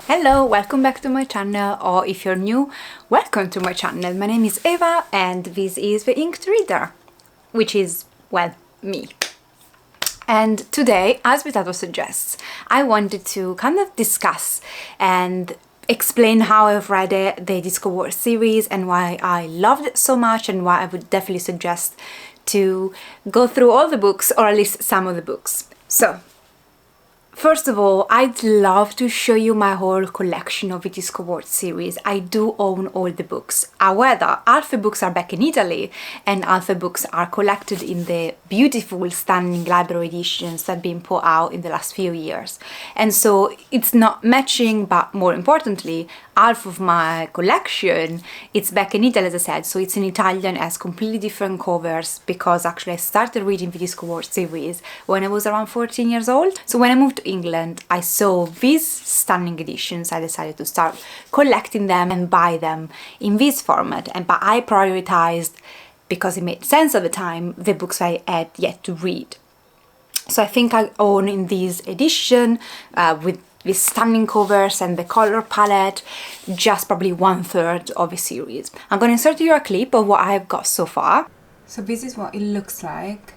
Hello, welcome back to my channel, or if you're new, welcome to my channel. My name is Eva and this is the Inked Reader, which is, well, me. And today, as the title suggests, I wanted to kind of discuss and explain how I've read it, the DISCOWORLD series, and why I loved it so much, and why I would definitely suggest to go through all the books, or at least some of the books. So, first of all, I'd love to show you my whole collection of the DISCOWORLD series. I do own all the books. However, half the books are back in Italy and half the books are collected in the beautiful, stunning library editions that have been put out in the last few years. And so it's not matching, but more importantly, half of my collection, it's back in Italy, as I said, so it's in Italian, has completely different covers, because actually I started reading the DISCOWORLD series when I was around 14 years old. So when I moved to England, I saw these stunning editions. I decided to start collecting them and buy them in this format, but I prioritized, because it made sense at the time, the books I had yet to read. So I think I own in this edition with stunning covers and the color palette, just probably 1/3 of the series. I'm going to insert you a clip of what I've got so far. So this is what it looks like.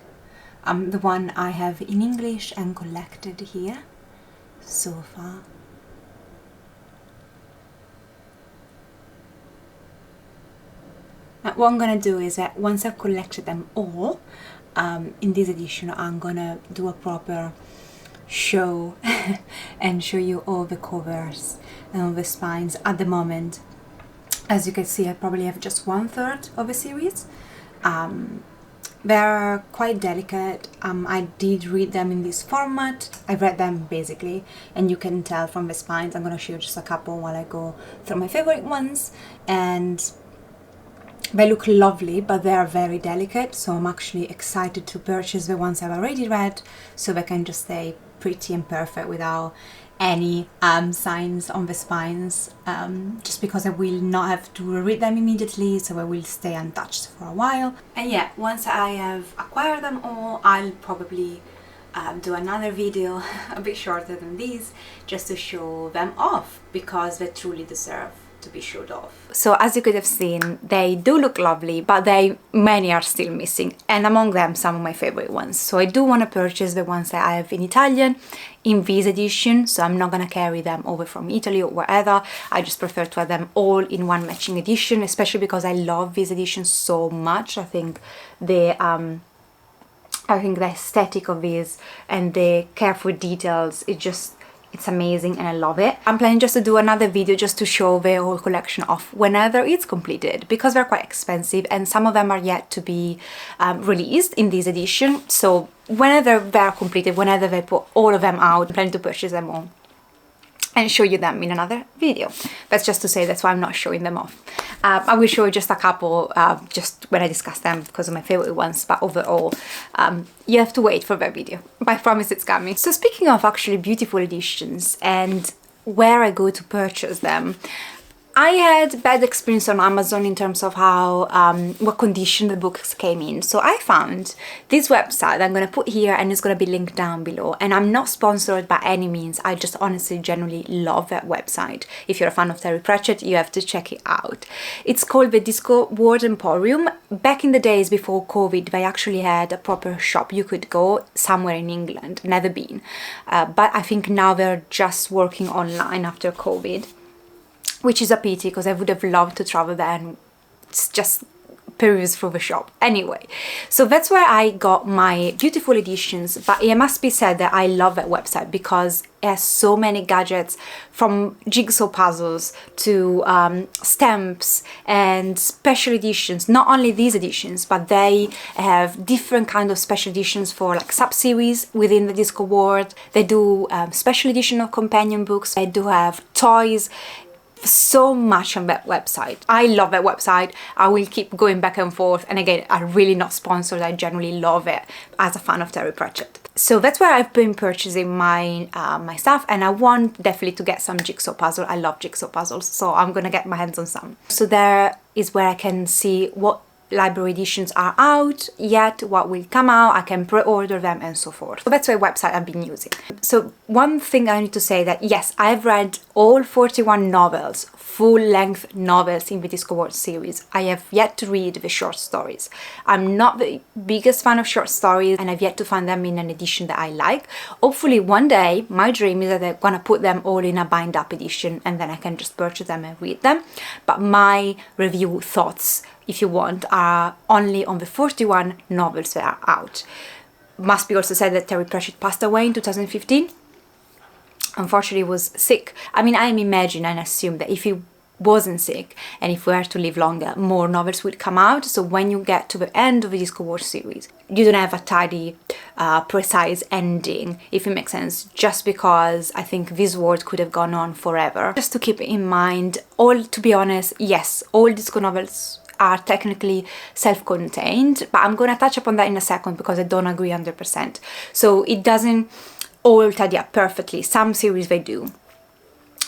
The one I have in English and collected here so far. Now, what I'm going to do is that once I've collected them all, in this edition, I'm going to do a proper show and show you all the covers and all the spines. At the moment, as you can see, I probably have just 1/3 of the series. They're quite delicate. I did read them in this format. I read them basically, and you can tell from the spines. I'm going to show you just a couple while I go through my favorite ones, and they look lovely, but they are very delicate, so I'm actually excited to purchase the ones I've already read, so they can just stay pretty and perfect without any signs on the spines, just because I will not have to read them immediately, so I will stay untouched for a while. And yeah, once I have acquired them all, I'll probably do another video a bit shorter than this, just to show them off, because they truly deserve to be showed off. So as you could have seen, they do look lovely, but many are still missing, and among them some of my favorite ones. So I do want to purchase the ones that I have in Italian in this edition, so I'm not gonna carry them over from Italy or wherever. I just prefer to have them all in one matching edition, especially because I love this edition so much. I think the aesthetic of this and the careful details, it's amazing and I love it. I'm planning just to do another video just to show the whole collection off whenever it's completed, because they're quite expensive and some of them are yet to be released in this edition. So whenever they're completed, whenever they put all of them out, I'm planning to purchase them all and show you them in another video. That's just to say that's why I'm not showing them off. I will show you just a couple just when I discuss them, because of my favorite ones, but overall you have to wait for that video, but I promise it's coming. So speaking of actually beautiful editions and where I go to purchase them, I had bad experience on Amazon in terms of how what condition the books came in. So I found this website I'm going to put here, and it's going to be linked down below, and I'm not sponsored by any means. I just honestly generally love that website. If you're a fan of Terry Pratchett, you have to check it out. It's called the DISCOWORLD Emporium. Back in the days before COVID, they actually had a proper shop you could go somewhere in England. Never been, but I think now they're just working online after COVID, which is a pity, because I would have loved to travel there and just peruse through the shop. Anyway, so that's where I got my beautiful editions, but it must be said that I love that website because it has so many gadgets, from jigsaw puzzles to stamps and special editions. Not only these editions, but they have different kind of special editions for like sub-series within the DISCOWORLD. They do special edition of companion books. They do have toys. So much on that website. I love that website. I will keep going back and forth, and again, I'm really not sponsored. I generally love it as a fan of Terry Pratchett. So that's where I've been purchasing my my stuff, and I want definitely to get some jigsaw puzzle. I love jigsaw puzzles, so I'm gonna get my hands on some. So there is where I can see what library editions are out yet, what will come out, I can pre-order them and so forth. So that's the website I've been using. So one thing I need to say that yes, I've read all 41 novels, full-length novels in the DISCOWORLD series. I have yet to read the short stories. I'm not the biggest fan of short stories and I've yet to find them in an edition that I like. Hopefully one day, my dream is that they're gonna put them all in a bind-up edition and then I can just purchase them and read them. But my review thoughts, if you want, are only on the 41 novels that are out. Must be also said that Terry Pratchett passed away in 2015. Unfortunately, he was sick. I mean, I imagine and assume that if he wasn't sick and if we were to live longer, more novels would come out. So when you get to the end of the DISCOWORLD series, you don't have a tidy, precise ending, if it makes sense, just because I think this world could have gone on forever. Just to keep in mind, to be honest, yes, all disco novels are technically self-contained, but I'm gonna touch upon that in a second because I don't agree 100%. So it doesn't all tidy up perfectly. Some series they do,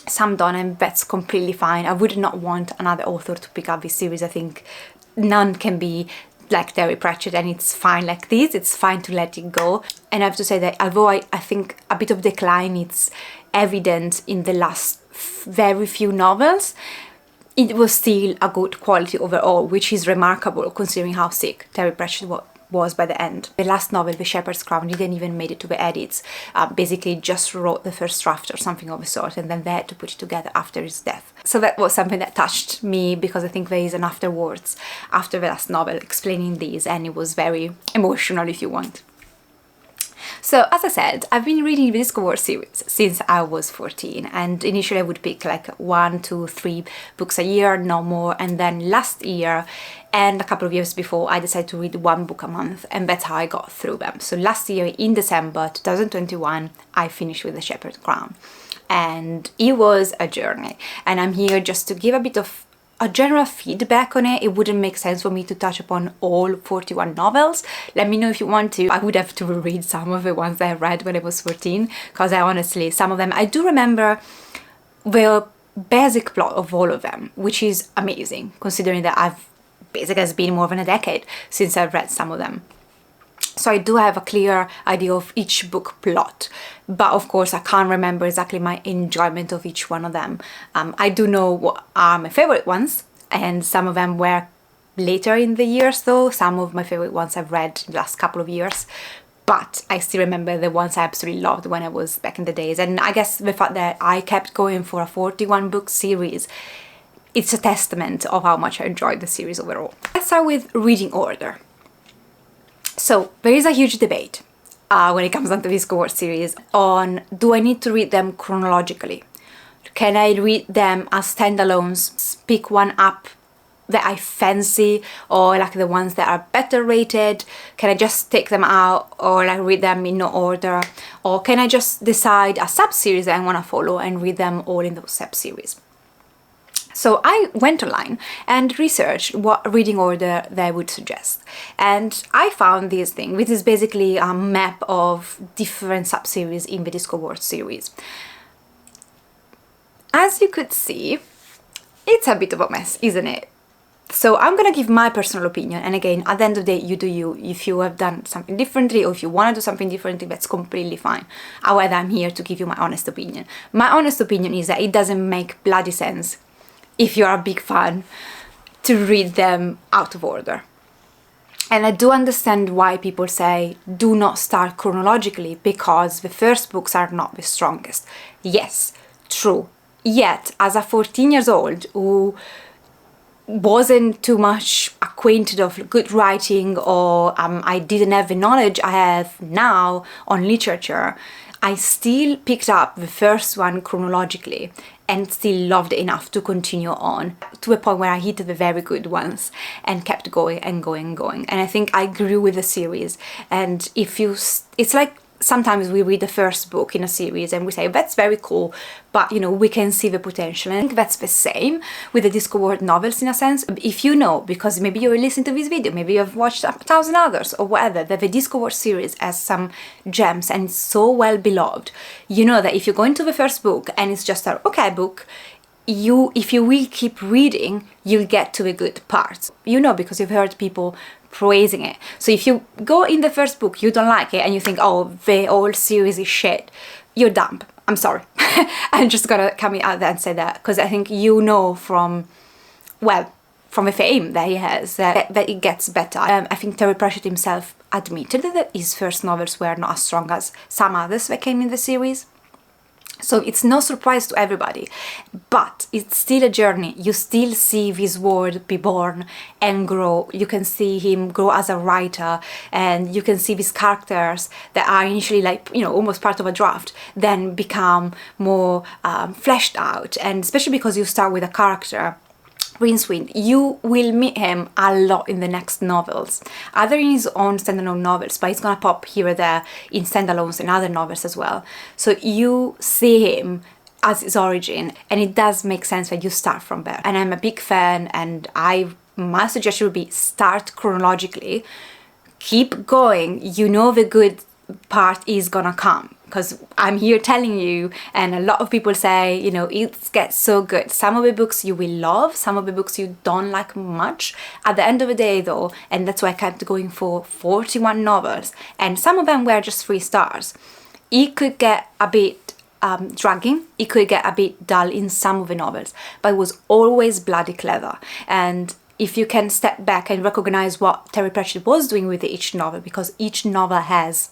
some don't, and that's completely fine. I would not want another author to pick up this series. I think none can be like Terry Pratchett, and it's fine like this. It's fine to let it go. And I have to say that although I think a bit of decline is evident in the last very few novels, it was still a good quality overall, which is remarkable considering how sick Terry Pratchett was by the end. The last novel, The Shepherd's Crown, didn't even made it to the edits. Basically just wrote the first draft or something of the sort, and then they had to put it together after his death. So that was something that touched me because I think there is an afterwards after the last novel explaining these, and it was very emotional if you want. So as I said, I've been reading the DISCOWORLD series since I was 14, and initially I would pick like 1, 2, 3 books a year, no more, and then last year and a couple of years before I decided to read 1 book a month, and that's how I got through them. So last year in December 2021 I finished with The Shepherd's Crown, and it was a journey, and I'm here just to give a bit of a general feedback on it. It wouldn't make sense for me to touch upon all 41 novels. Let me know if you want to. I would have to reread some of the ones that I read when I was 14, because I honestly, some of them, I do remember the basic plot of all of them, which is amazing considering that I've basically, it's been more than a decade since I've read some of them. So I do have a clear idea of each book plot, but of course I can't remember exactly my enjoyment of each one of them. I do know what are my favorite ones, and some of them were later in the years though. Some of my favorite ones I've read in the last couple of years, but I still remember the ones I absolutely loved when I was back in the days. And I guess the fact that I kept going for a 41 book series, it's a testament of how much I enjoyed the series overall. Let's start with reading order. So there is a huge debate when it comes down to this DISCOWORLD series on, do I need to read them chronologically? Can I read them as standalones, pick one up that I fancy, or like the ones that are better rated? Can I just take them out or like read them in no order? Or can I just decide a sub-series that I want to follow and read them all in those sub-series? So I went online and researched what reading order they would suggest, and I found this thing, which is basically a map of different sub-series in the DISCOWORLD series. As you could see, it's a bit of a mess, isn't it? So I'm gonna give my personal opinion, and again, at the end of the day, you do you. If you have done something differently, or if you want to do something differently, that's completely fine. However, I'm here to give you my honest opinion. My honest opinion is that it doesn't make bloody sense, if you're a big fan, to read them out of order. And I do understand why people say do not start chronologically, because the first books are not the strongest. Yes, true. Yet, as a 14 years old who wasn't too much acquainted of good writing, or I didn't have the knowledge I have now on literature, I still picked up the first one chronologically and still loved it enough to continue on to a point where I hit the very good ones and kept going and going and going. And I think I grew with the series. And if you, it's like sometimes we read the first book in a series and we say, that's very cool, but you know, we can see the potential. And I think that's the same with the DISCOWORLD novels in a sense. If you know, because maybe you're listening to this video, maybe you've watched 1,000 others or whatever, that the DISCOWORLD series has some gems and it's so well beloved, you know that if you go into the first book and it's just a okay book, if you will keep reading, you'll get to a good part. You know, because you've heard people praising it. So if you go in the first book, you don't like it, and you think, oh, the whole series is shit, you're dumb. I'm sorry. I'm just gonna come out there and say that, because I think you know from, well, from the fame that he has, that it gets better. I think Terry Pratchett himself admitted that his first novels were not as strong as some others that came in the series. So it's no surprise to everybody, but it's still a journey. You still see this world be born and grow. You can see him grow as a writer, and you can see these characters that are initially like, you know, almost part of a draft, then become more fleshed out. And especially because you start with a character, Rincewind, you will meet him a lot in the next novels, either in his own standalone novels, but he's gonna pop here or there in standalones and other novels as well. So you see him as his origin, and it does make sense that you start from there. And I'm a big fan, and my suggestion would be start chronologically, keep going. You know the good part is gonna come, because I'm here telling you, and a lot of people say, you know, it gets so good. Some of the books you will love, some of the books you don't like much. At the end of the day though, and that's why I kept going for 41 novels, and some of them were just 3 stars, it could get a bit dragging, it could get a bit dull in some of the novels, but it was always bloody clever. And if you can step back and recognize what Terry Pratchett was doing with each novel, because each novel has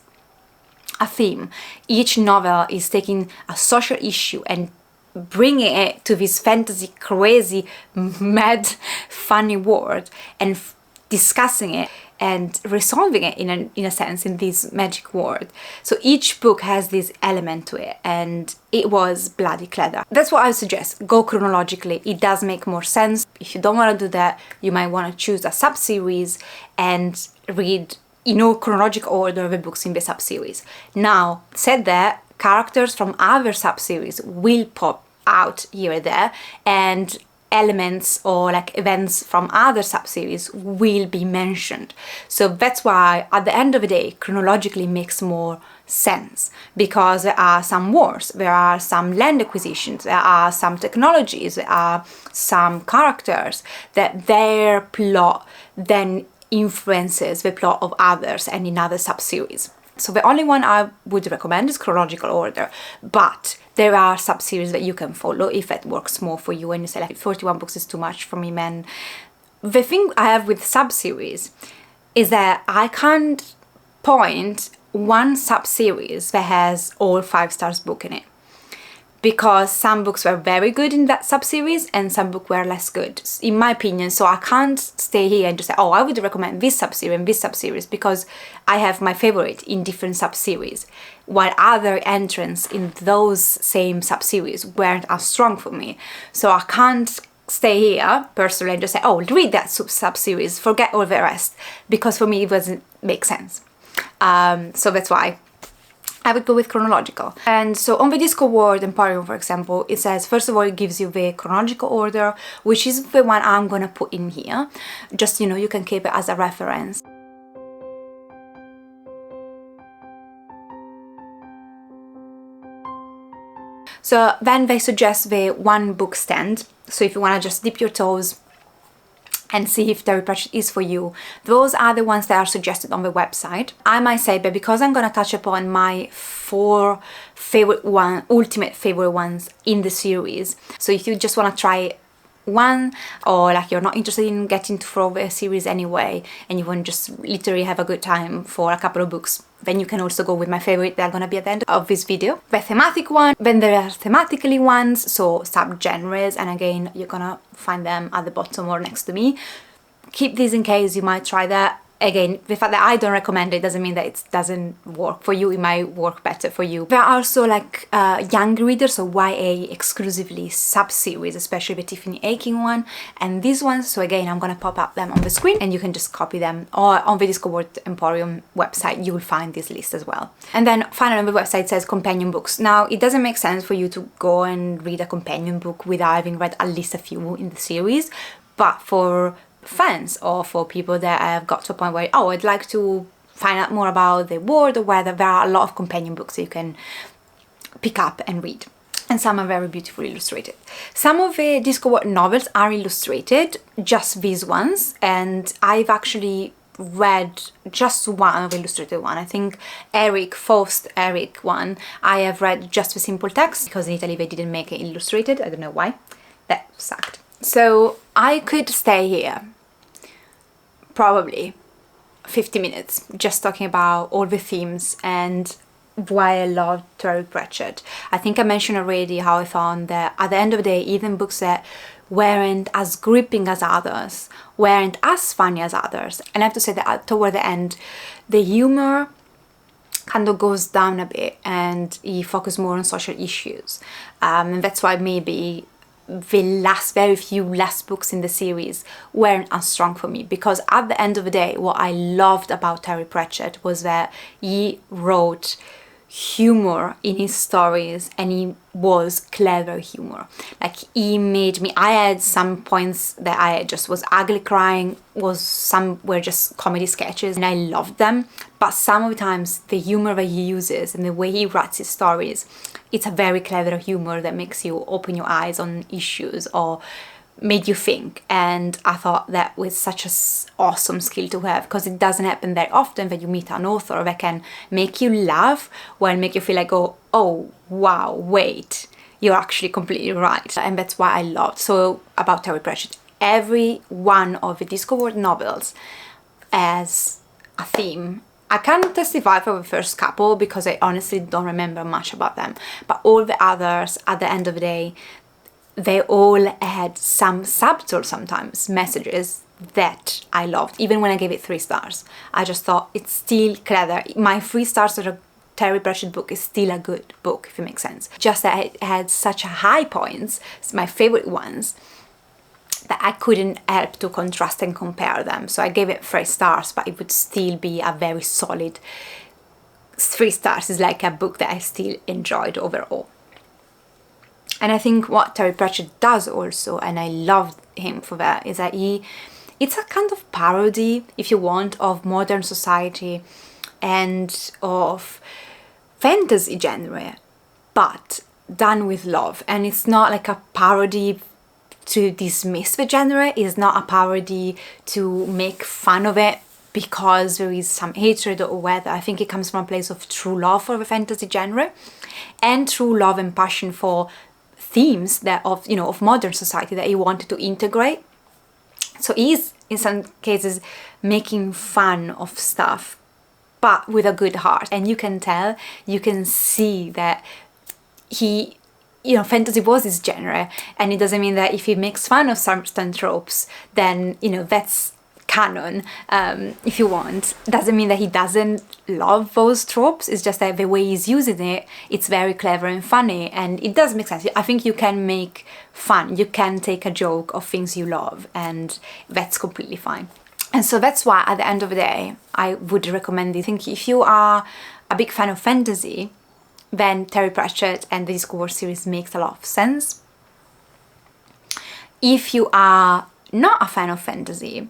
a theme. Each novel is taking a social issue and bringing it to this fantasy, crazy, mad, funny world, and discussing it and resolving it in a sense in this magic world. So each book has this element to it, and it was bloody clever. That's what I suggest. Go chronologically. It does make more sense. If you don't want to do that, you might want to choose a sub-series and read in no chronological order of the books in the sub-series. Now, said that, characters from other sub-series will pop out here and there, and elements or like events from other sub-series will be mentioned. So that's why at the end of the day, chronologically makes more sense, because there are some wars, there are some land acquisitions, there are some technologies, there are some characters that their plot then influences the plot of others and in other sub-series. So the only one I would recommend is chronological order, but there are sub-series that you can follow if that works more for you and you say like 41 books is too much for me, man. The thing I have with sub-series is that I can't point one sub-series that has all 5 stars book in it, because some books were very good in that sub-series and some books were less good, in my opinion. So I can't stay here and just say, oh, I would recommend this sub-series and this sub-series, because I have my favorite in different sub-series, while other entrants in those same sub-series weren't as strong for me. So I can't stay here personally and just say, oh, read that sub-series, forget all the rest, because for me it doesn't make sense. So that's why I would go with chronological. And so on the Discworld Emporium, for example, it says, first of all, it gives you the chronological order, which is the one I'm gonna put in here. Just, you know, you can keep it as a reference. So then they suggest the one book stand. So if you wanna just dip your toes and see if Terry Pratchett is for you, those are the ones that are suggested on the website. I might say that because I'm gonna touch upon my 4 ultimate favorite ones in the series, so if you just wanna try one, or like you're not interested in getting through the series anyway and you want to just literally have a good time for a couple of books, then you can also go with my favorite that are gonna be at the end of this video. The thematic one, then there are thematically ones, so sub-genres, and again you're gonna find them at the bottom or next to me. Keep these in case you might try that. Again, the fact that I don't recommend it doesn't mean that it doesn't work for you. It might work better for you. There are also like young readers, so YA exclusively sub-series, especially the Tiffany Aching one, and these ones. So again, I'm gonna pop up them on the screen and you can just copy them, or on the Discoworld Emporium website you will find this list as well. And then finally on the website it says companion books. Now it doesn't make sense for you to go and read a companion book without having read at least a few in the series, but for fans or for people that have got to a point where, oh, I'd like to find out more about the world, or whether there are a lot of companion books that you can pick up and read. and some are very beautifully illustrated. Some of the Discoworld novels are illustrated, just these ones, and I've actually read just one of the illustrated one. I think Faust Eric one, I have read just the simple text, because in Italy they didn't make it illustrated, I don't know why, that sucked. So I could stay here probably 50 minutes just talking about all the themes and why I love Terry Pratchett. I think I mentioned already how I found that at the end of the day, even books that weren't as gripping as others, weren't as funny as others, and I have to say that toward the end, the humor kind of goes down a bit and he focuses more on social issues, and that's why maybe the very few last books in the series weren't as strong for me, because at the end of the day, what I loved about Terry Pratchett was that he wrote humor in his stories, and he was clever humor. Like, he made me, I had some points that I just was ugly crying, some were just comedy sketches, and I loved them, but some of the times the humor that he uses and the way he writes his stories, it's a very clever humor that makes you open your eyes on issues or made you think. And I thought that was such an awesome skill to have, because it doesn't happen very often that you meet an author that can make you laugh while make you feel like, oh wow, wait, you're actually completely right. And that's why I loved so about Terry Pratchett. Every one of the Discoworld novels has a theme. I can't testify for the first couple because I honestly don't remember much about them, but all the others, at the end of the day, they all had some subtle, sometimes, messages that I loved. Even when I gave it 3 stars, I just thought it's still clever. My 3 stars of a Terry Pratchett book is still a good book, if it makes sense. Just that it had such high points, my favorite ones, that I couldn't help to contrast and compare them. So I gave it 3 stars, but it would still be a very solid 3 stars. It's like a book that I still enjoyed overall. And I think what Terry Pratchett does also, and I loved him for that, is that it's a kind of parody, if you want, of modern society and of fantasy genre, but done with love. And it's not like a parody to dismiss the genre, it's not a parody to make fun of it because there is some hatred or whether. I think it comes from a place of true love for the fantasy genre and true love and passion for themes that of modern society that he wanted to integrate. So he's in some cases making fun of stuff, but with a good heart, and you can tell, you can see that he, fantasy was his genre, and it doesn't mean that if he makes fun of certain tropes, then that's canon, if you want. Doesn't mean that he doesn't love those tropes, it's just that the way he's using it, it's very clever and funny, and it does make sense. I think you can make fun, you can take a joke of things you love, and that's completely fine. And so that's why at the end of the day, I would recommend it. I think if you are a big fan of fantasy, then Terry Pratchett and the Discoworld series makes a lot of sense. If you are not a fan of fantasy,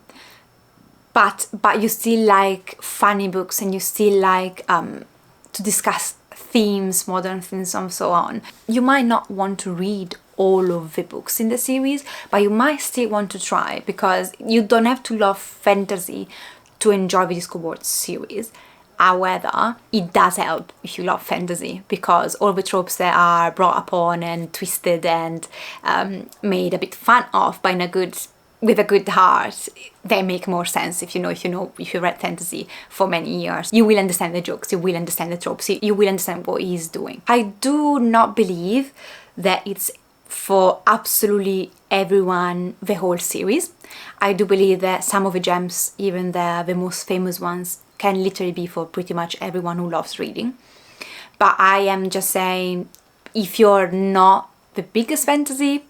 but you still like funny books and you still like to discuss themes, modern themes and so on, you might not want to read all of the books in the series, but you might still want to try, because you don't have to love fantasy to enjoy the Discoworld series. However, it does help if you love fantasy, because all the tropes that are brought upon and twisted and made a bit fun of by with a good heart, they make more sense if you read fantasy for many years. You will understand the jokes, you will understand the tropes, you will understand what he's doing. I do not believe that it's for absolutely everyone, the whole series. I do believe that some of the gems, even the most famous ones, can literally be for pretty much everyone who loves reading. But I am just saying, if you're not the biggest fantasy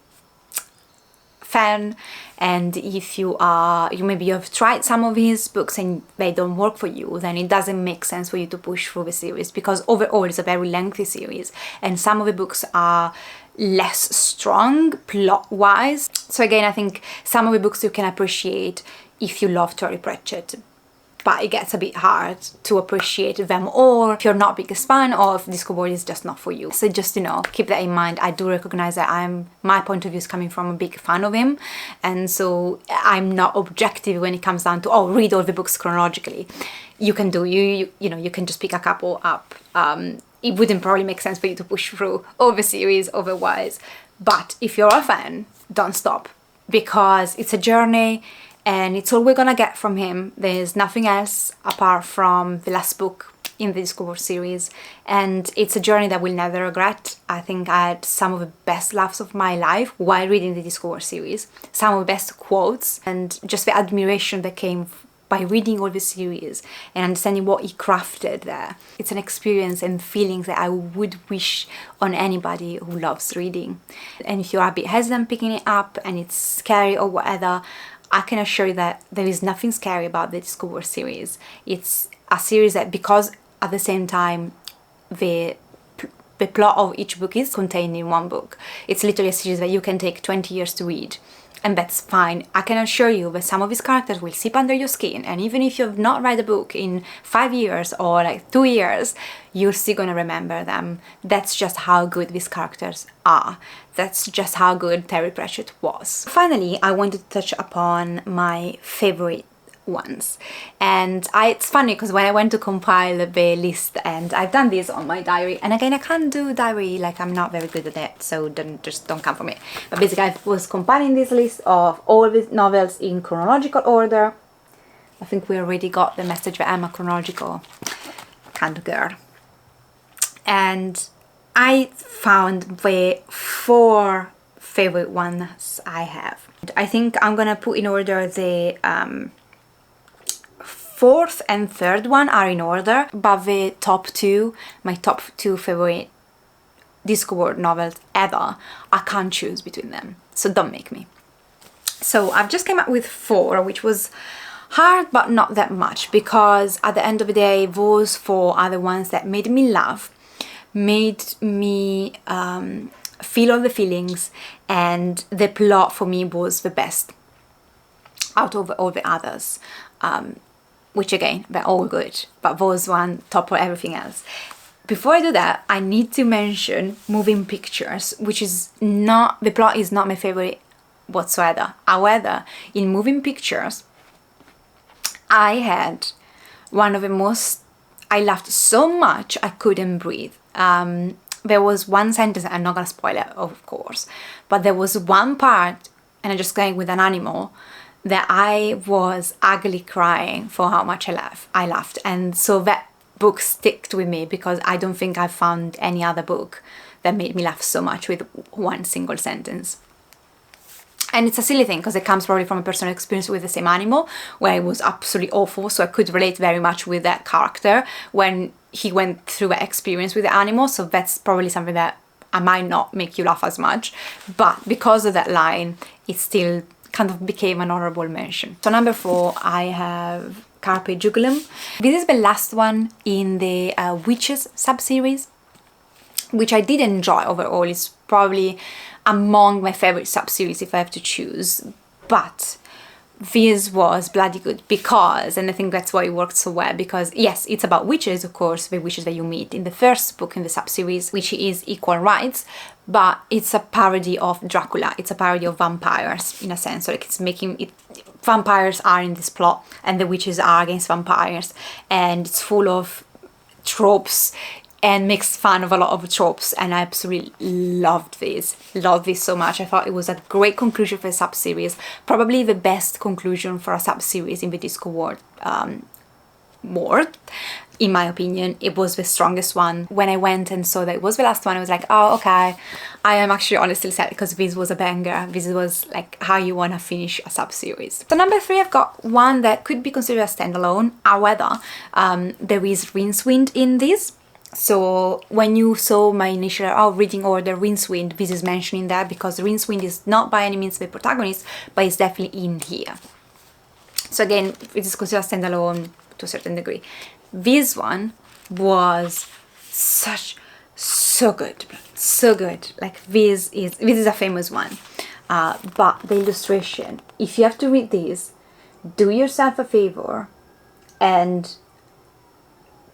fan, and if you maybe you have tried some of his books and they don't work for you, then it doesn't make sense for you to push through the series, because overall it's a very lengthy series and some of the books are less strong plot-wise. So again, I think some of the books you can appreciate if you love Terry Pratchett. but it gets a bit hard to appreciate them all if you're not a big fan, or if Discoworld is just not for you. So just, you know, keep that in mind. I do recognize that my point of view is coming from a big fan of him, and so I'm not objective when it comes down to, oh, read all the books chronologically. You can do, you know, you can just pick a couple up. It wouldn't probably make sense for you to push through all the series otherwise. But if you're a fan, don't stop, because it's a journey and it's all we're gonna get from him. There's nothing else apart from the last book in the Discoworld series, and it's a journey that we'll never regret. I think I had some of the best laughs of my life while reading the Discoworld series, some of the best quotes, and just the admiration that came by reading all the series and understanding what he crafted there. It's an experience and feelings that I would wish on anybody who loves reading. And if you're a bit hesitant picking it up and it's scary or whatever, I can assure you that there is nothing scary about the Discoworld series. It's a series that, because at the same time the plot of each book is contained in one book, it's literally a series that you can take 20 years to read. And that's fine. I can assure you that some of his characters will seep under your skin, and even if you've not read a book in 5 years or like 2 years, you're still gonna remember them. That's just how good these characters are. That's just how good Terry Pratchett was. Finally, I wanted to touch upon my favorite ones, and it's funny because when I went to compile the list, and I've done this on my diary, and again I can't do diary, like I'm not very good at it, so just don't come for me. But basically I was compiling this list of all the novels in chronological order. I think we already got the message that I'm a chronological kind of girl, and I found the 4 favorite ones I have. I think I'm gonna put in order the 4th and 3rd one are in order, but the top 2, my top 2 favorite Discoworld novels ever, I can't choose between them, so don't make me. So I've just came up with 4, which was hard but not that much, because at the end of the day those 4 are the ones that made me laugh, made me feel all the feelings, and the plot for me was the best out of all the others. Which again, they're all good, but those one top of everything else. Before I do that, I need to mention Moving Pictures, which is not, the plot is not my favorite whatsoever. However, in Moving Pictures, I had one of the most, I laughed so much I couldn't breathe. There was one sentence, I'm not gonna spoil it, of course, but there was one part, and I'm just going with an animal, that I was ugly crying for how much I laughed. And so that book sticked with me, because I don't think I've found any other book that made me laugh so much with one single sentence. And it's a silly thing, because it comes probably from a personal experience with the same animal, where it was absolutely awful, so I could relate very much with that character when he went through that experience with the animal, so that's probably something that I might not make you laugh as much, but because of that line, it still kind of became an honorable mention. So number 4, I have Carpe Jugulum. This is the last one in the Witches sub-series, which I did enjoy overall. It's probably among my favorite sub-series if I have to choose, but this was bloody good because, and I think that's why it worked so well, because yes, it's about witches, of course, the witches that you meet in the first book in the sub-series, which is Equal Rites, but it's a parody of Dracula, it's a parody of vampires in a sense, so like it's making it, vampires are in this plot and the witches are against vampires, and it's full of tropes and makes fun of a lot of tropes, and I absolutely loved this so much. I thought it was a great conclusion for a sub-series, probably the best conclusion for a sub-series in the Discoworld world. In my opinion, it was the strongest one. When I went and saw that it was the last one, I was like, oh, okay. I am actually honestly sad, because this was a banger. This was like how you want to finish a sub-series. So number 3, I've got one that could be considered a standalone. However, there is Rincewind in this. So when you saw my initial reading order, Rincewind, this is mentioning that, because Rincewind is not by any means the protagonist, but it's definitely in here. So again, it is considered standalone to a certain degree. This one was so good. Like this is a famous one. But the illustration, if you have to read this, do yourself a favor and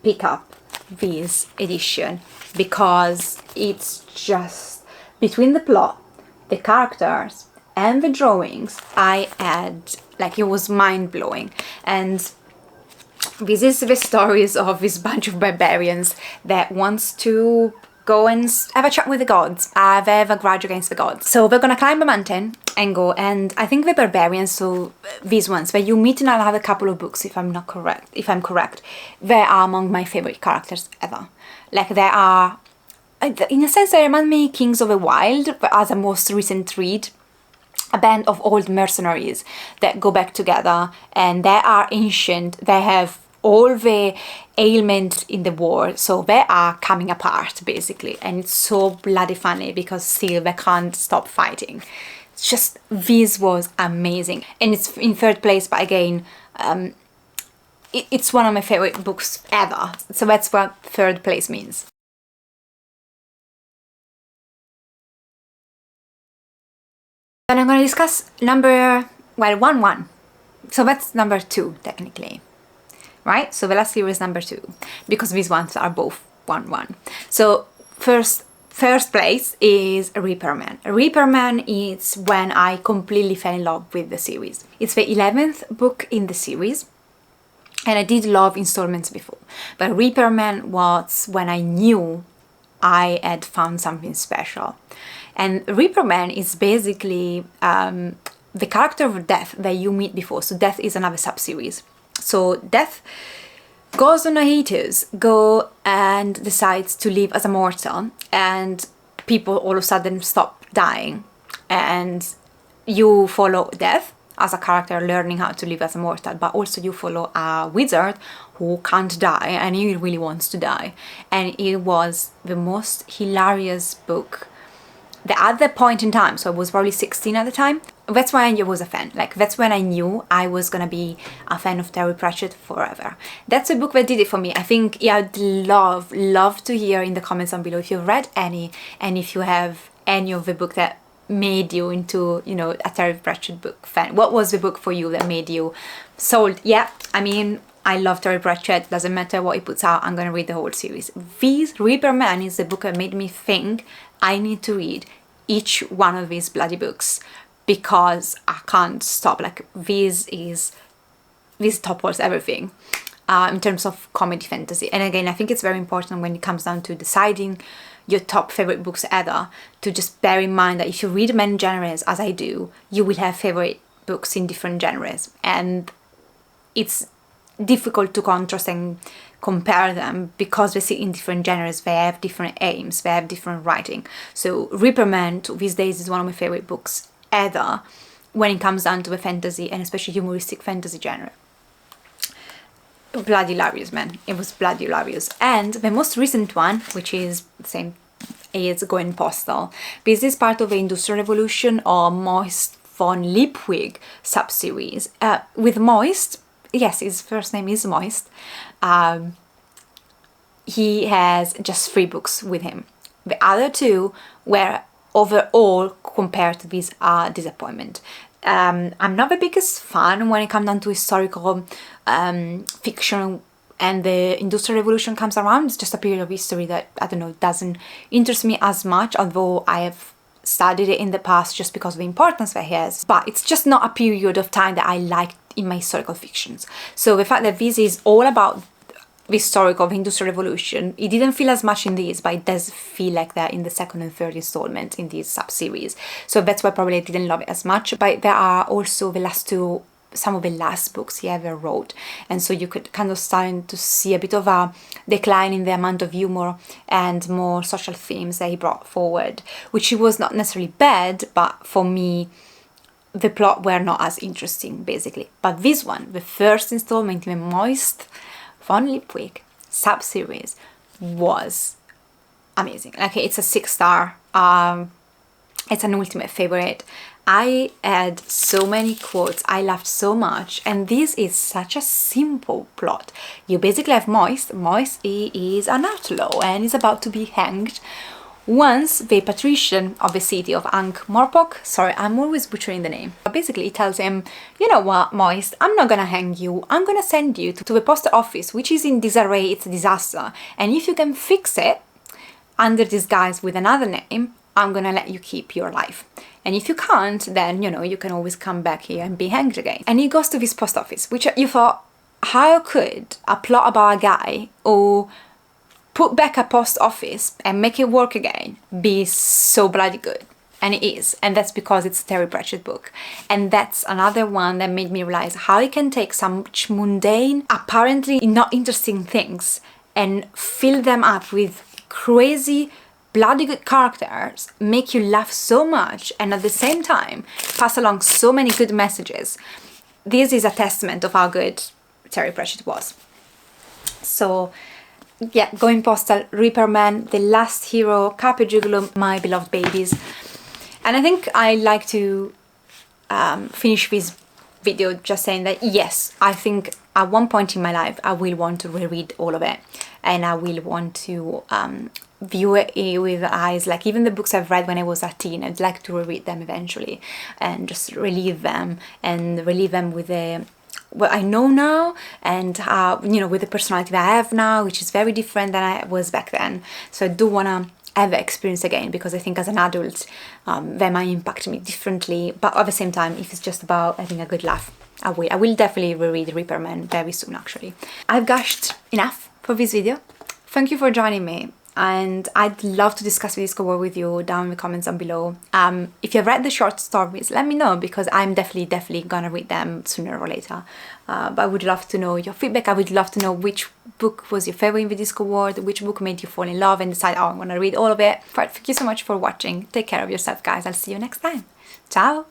pick up this edition, because it's just, between the plot, the characters and the drawings, I had, like, it was mind-blowing. And this is the stories of this bunch of barbarians that wants to go and have a chat with the gods. They have a grudge against the gods. So they're gonna climb a mountain and go, and I think the barbarians, so these ones that you meet in another couple of books, if I'm correct, they are among my favorite characters ever. Like, they are, in a sense, they remind me Kings of the Wild, but as a most recent read. A band of old mercenaries that go back together, and they are ancient. They have all the ailment in the war, so they are coming apart basically, and it's so bloody funny because still they can't stop fighting. It's just, this was amazing, and it's in third place, but again, it's one of my favorite books ever, so that's what third place means. And I'm going to discuss number, well, 1-1. So that's number 2, technically. Right? So the last series number 2. Because these ones are both 1-1. So first place is Reaperman. Reaperman is when I completely fell in love with the series. It's the 11th book in the series. And I did love installments before. But Reaperman was when I knew I had found something special. And Reaperman is basically the character of Death that you meet before. So Death is another sub-series. So Death goes on a hiatus, and decides to live as a mortal, and people all of a sudden stop dying. And you follow Death as a character learning how to live as a mortal, but also you follow a wizard who can't die, and he really wants to die. And it was the most hilarious book at that point in time, so I was probably 16 at the time. That's when I was a fan. Like, that's when I knew I was gonna be a fan of Terry Pratchett forever. That's a book that did it for me. I think, yeah, I'd love to hear in the comments down below if you've read any, and if you have any of the book that made you into, you know, a Terry Pratchett book fan. What was the book for you that made you sold? Yeah, I mean, I love Terry Pratchett, doesn't matter what he puts out, I'm gonna read the whole series. This Reaperman is the book that made me think I need to read each one of these bloody books, because I can't stop. Like, this topples everything in terms of comedy fantasy. And again, I think it's very important when it comes down to deciding your top favorite books ever, to just bear in mind that if you read many genres, as I do, you will have favorite books in different genres, and it's difficult to contrast and compare them because they sit in different genres, they have different aims, they have different writing. So Reaperman these days is one of my favorite books ever when it comes down to the fantasy, and especially humoristic fantasy genre. Bloody hilarious, man. It was bloody hilarious. And the most recent one, which is the same as Going Postal, this is part of the Industrial Revolution or Moist von Lipwig sub-series. With Moist, yes, his first name is Moist, he has just 3 books with him. The other 2 were overall, compared to this, a disappointment. I'm not the biggest fan when it comes down to historical fiction, and the Industrial Revolution comes around. It's just a period of history that, I don't know, doesn't interest me as much, although I have studied it in the past just because of the importance that it has. But it's just not a period of time that I like in my historical fictions. So the fact that this is all about the historical of Industrial Revolution, it didn't feel as much in this, but it does feel like that in the second and third installment in this sub-series. So that's why probably I didn't love it as much. But there are also the last 2, some of the last books he ever wrote, and so you could kind of start to see a bit of a decline in the amount of humor and more social themes that he brought forward, which was not necessarily bad, but for me the plot were not as interesting basically. But this one, the first installment in the Moist von Lipwig sub-series, was amazing. Like, it's a 6-star, it's an ultimate favorite. I had so many quotes, I laughed so much, and this is such a simple plot. You basically have Moist. Moist, he is an outlaw and is about to be hanged once the patrician of the city of Ankh-Morpork, sorry, I'm always butchering the name, but basically he tells him, you know what, Maurice, I'm not gonna hang you, I'm gonna send you to the post office, which is in disarray, it's a disaster, and if you can fix it under disguise with another name, I'm gonna let you keep your life. And if you can't, then, you know, you can always come back here and be hanged again. And he goes to this post office, which you thought, how could a plot about a guy who put back a post office and make it work again be so bloody good? And it is, and that's because it's a Terry Pratchett book. And that's another one that made me realize how he can take some mundane, apparently not interesting things and fill them up with crazy, bloody good characters, make you laugh so much, and at the same time pass along so many good messages. This is a testament of how good Terry Pratchett was. So yeah, Going Postal, Reaper Man, The Last Hero, Carpe Jugulum, My Beloved Babies. And I think I like to finish this video just saying that yes, I think at one point in my life I will want to reread all of it, and I will want to view it with eyes like even the books I've read when I was a teen. I'd like to reread them eventually and just relive them, and relive them with what I know now, and you know, with the personality that I have now, which is very different than I was back then. So I do want to have the experience again, because I think as an adult they might impact me differently, but at the same time, if it's just about having a good laugh, I will definitely reread Reaper Man very soon actually. I've gushed enough for this video. Thank you for joining me, and I'd love to discuss the Discoworld with you down in the comments down below. If you've read the short stories, let me know, because I'm definitely gonna read them sooner or later. But I would love to know your feedback. I would love to know which book was your favorite in the Discoworld, which book made you fall in love and decide, oh, I'm gonna read all of it. But thank you so much for watching. Take care of yourself, guys. I'll see you next time. Ciao!